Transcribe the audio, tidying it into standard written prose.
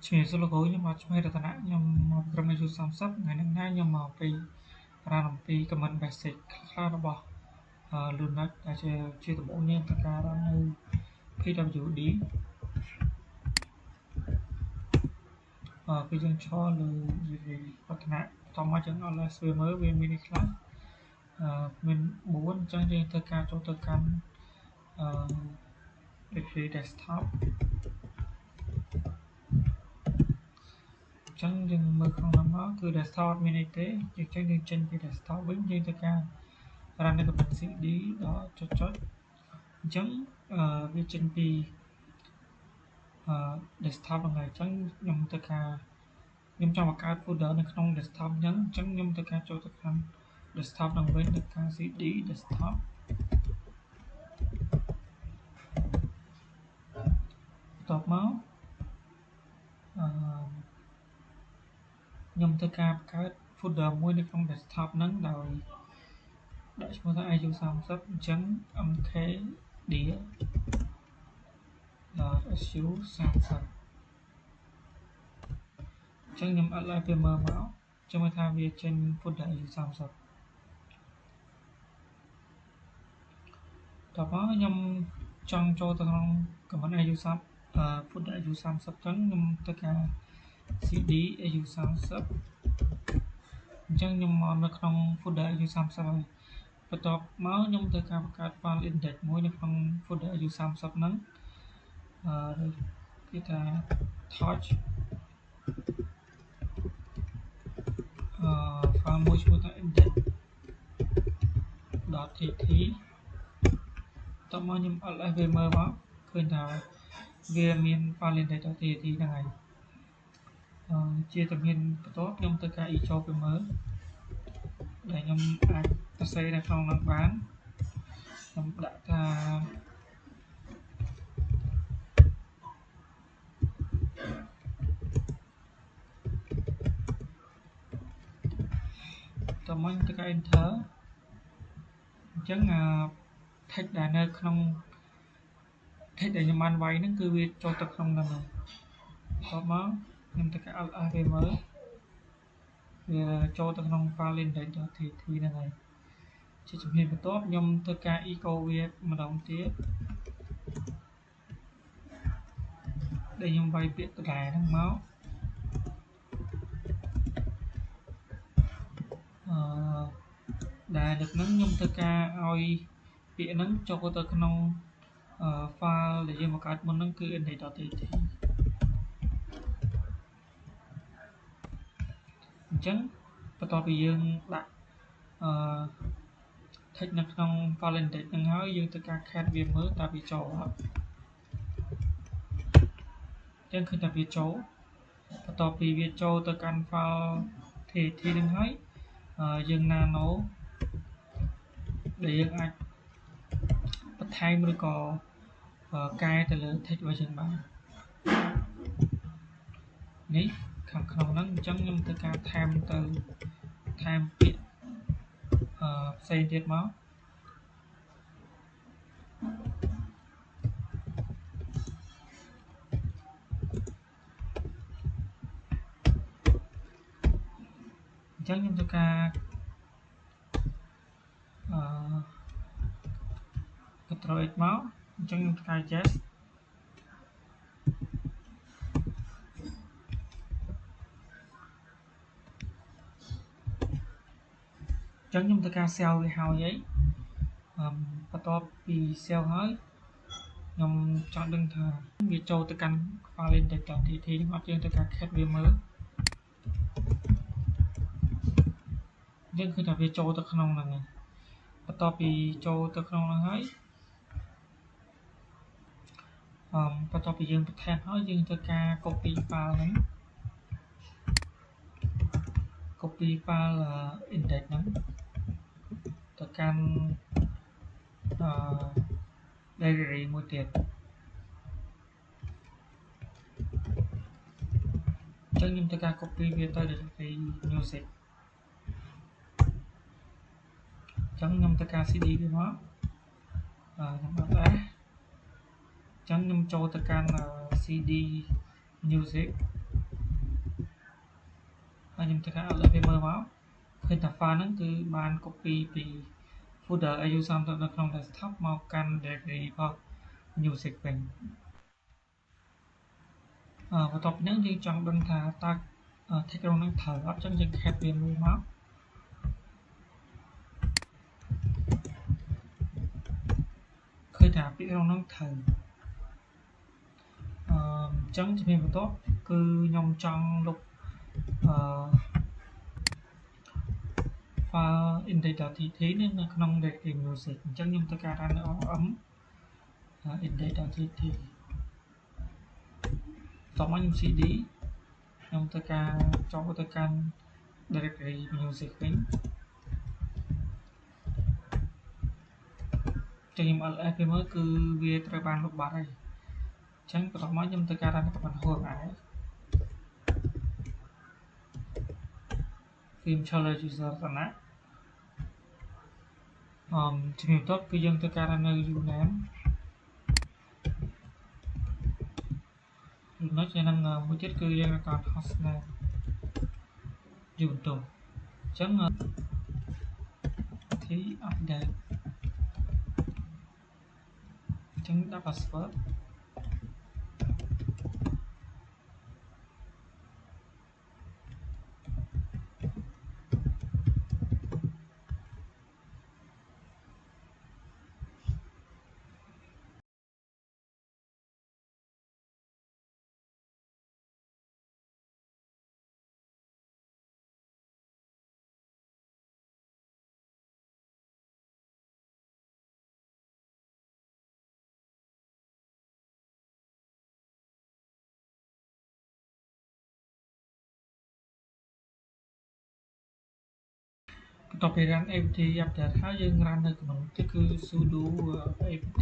ជំរាបសួរលោកគ្រូខ្ញុំមកឈ្មោះរតនៈខ្ញុំមកក្រុមអាយុ30ថ្ងៃនេះណាខ្ញុំមកពីប្រាណអំពី comment basic ខ្លះរបស់ Linux ដែលជាដំបូងយើងត្រូវការរកនៅ PWD គឺយើងឈរលើរតនៈបន្តមកយើងអត់ឡើងស្វាមើលវាមាននេះខ្លះមាន4អញ្ចឹងយើងត្រូវការចូលទៅកាន់desktop អញ្ចឹងយើងមើលក្នុងនោះមកគឺ desktop មានអីទេយើងចេញពី desktop វិញយើងត្រូវការ run នៅ command cd ដល់ចុចអញ្ចឹងវាចេញពីdesktop ហ្នឹងហើយអញ្ចឹងខ្ញុំត្រូវការខ្ញុំចង់បង្កើត folder នៅក្នុង desktop អញ្ចឹងខ្ញុំត្រូវការចូលទៅកាន់ desktop ហ្នឹងវិញទៅកាន់ cd desktop បន្ទាប់មកខ្ញុំត្រូវការបង្កើត folder មួយនៅក្នុង desktop ហ្នឹងដោយដាក់ឈ្មោះថា IU30 អញ្ចឹង mkdir.su30 អញ្ចឹងខ្ញុំអត់ឡើងទៅមើលមកចាំមើលថាវាចេញ folder IU30 តោះមកខ្ញុំចង់ចូលទៅក្នុង command IU30 folder IU30 អញ្ចឹងខ្ញុំត្រូវការ cd IU30 អញ្ចឹងខ្ញុំមកនៅក្នុង folder IU30 ហើយបន្ទាប់មកខ្ញុំត្រូវការបង្កើត file index មួយនៅក្នុង folder IU30 ហ្នឹងគេថា touch file មួយឈ្មោះថា index.tt តោះមកខ្ញុំអត់ឲ្យវាមើលមកឃើញថាវាមាន file index.tt ហ្នឹងហើយជាតែមានបន្ទាប់ខ្ញុំត្រូវការ ចូលទៅមើលដែលខ្ញុំអាចសរសេរនៅក្នុងនោះបានខ្ញុំដាក់ថាតោះមកខ្ញុំត្រូវការ enter អញ្ចឹងtext ដែលនៅក្នុង text ដែលខ្ញុំបានវាយហ្នឹងគឺវាចូលទៅក្នុងហ្នឹងហើយបន្ទាប់មកខ្ញុំត្រូវការ alt វាមើលវាចូលទៅក្នុង file index.tt ហ្នឹងហើយជាជំហានបន្ទាប់ខ្ញុំធ្វើការ echo វាម្ដងទៀតដែលខ្ញុំវាយពាក្យដដែលហ្នឹងមកដែលលើកហ្នឹងខ្ញុំធ្វើការឲ្យពាក្យហ្នឹងចូលទៅក្នុងfile ដែលយើងបង្កើតមុនហ្នឹងគឺ index.tt អញ្ចឹងបន្ទាប់ពីយើងដាក់text នៅក្នុង file index ហ្នឹងហើយយើងត្រូវការ cat វាមើលតើវាចូលអត់អញ្ចឹងឃើញថាវាចូលបន្ទាប់ពីវាចូលទៅកាន់ file tt ហ្នឹងហើយយើង nano ដែលយើងអាចបន្ថែមឬក៏កែទៅលើ text របស់យើងបាននេះខាងក្នុងហ្នឹងអញ្ចឹងខ្ញុំត្រូវការថែមពាក្យផ្សេងទៀតមកអញ្ចឹងខ្ញុំត្រូវការCtrl X មកអញ្ចឹងខ្ញុំត្រូវការ yes អញ្ចឹងខ្ញុំត្រូវការ cell វាហើយបន្ទាប់ពី cell ហើយខ្ញុំចង់ដឹងថាវាចូលទៅកាន់ file index.tt នេះអត់យើងត្រូវការ cat វាមើលយើងឃើញថាវាចូលទៅក្នុងហ្នឹងហើយបន្ទាប់ពីចូលទៅក្នុងហ្នឹងហើយបន្ទាប់ពីយើងបន្ថែមហើយយើងត្រូវការ copy file ហ្នឹង copy file index ហ្នឹងទៅកាន់ library មួយទៀតអញ្ចឹងខ្ញុំត្រូវការ copy វាទៅ directory music អញ្ចឹងខ្ញុំត្រូវការ cd វាមកខ្ញុំអត់ដែរអញ្ចឹងខ្ញុំចូលទៅកាន់ cd music ខ្ញុំធ្វើការអត់ឲ្យវាមើលមកឃើញថា file ហ្នឹងគឺបាន copy ពី folder AU30 នៅក្នុង desktop មកកាន់ directory របស់ music វិញបន្ទាប់ពីហ្នឹងយើងចង់ដឹងថាតើ text ហ្នឹងត្រូវអត់ចឹងយើង cap វាមួយមកឃើញថាពាក្យហ្នឹងត្រូវចឹងជំនាញបន្ទាប់គឺខ្ញុំចង់លុបfile index.txt នេះនៅក្នុង directory music អញ្ចឹងខ្ញុំត្រូវការ run នៅ rm index.txt តោះមកខ្ញុំ cd ខ្ញុំត្រូវការចូលទៅកាន់ directory music វិញចឹងខ្ញុំ ls វាមើលគឺវាត្រូវបានលុបបាត់ហើយអញ្ចឹងបន្ទាប់មកខ្ញុំត្រូវការ run command hr film choice user ឋានៈជំនាញបន្ទាប់គឺយើងត្រូវការ run នៅ uname ចំណុចហ្នឹងមួយទៀតគឺយើងត្រូវការ hostname Ubuntu អញ្ចឹងទី update អញ្ចឹងដាក់ passwordបន្ទាប់ពី run apt update ហើយយើង run នៅ command ទៀតគឺ sudo apt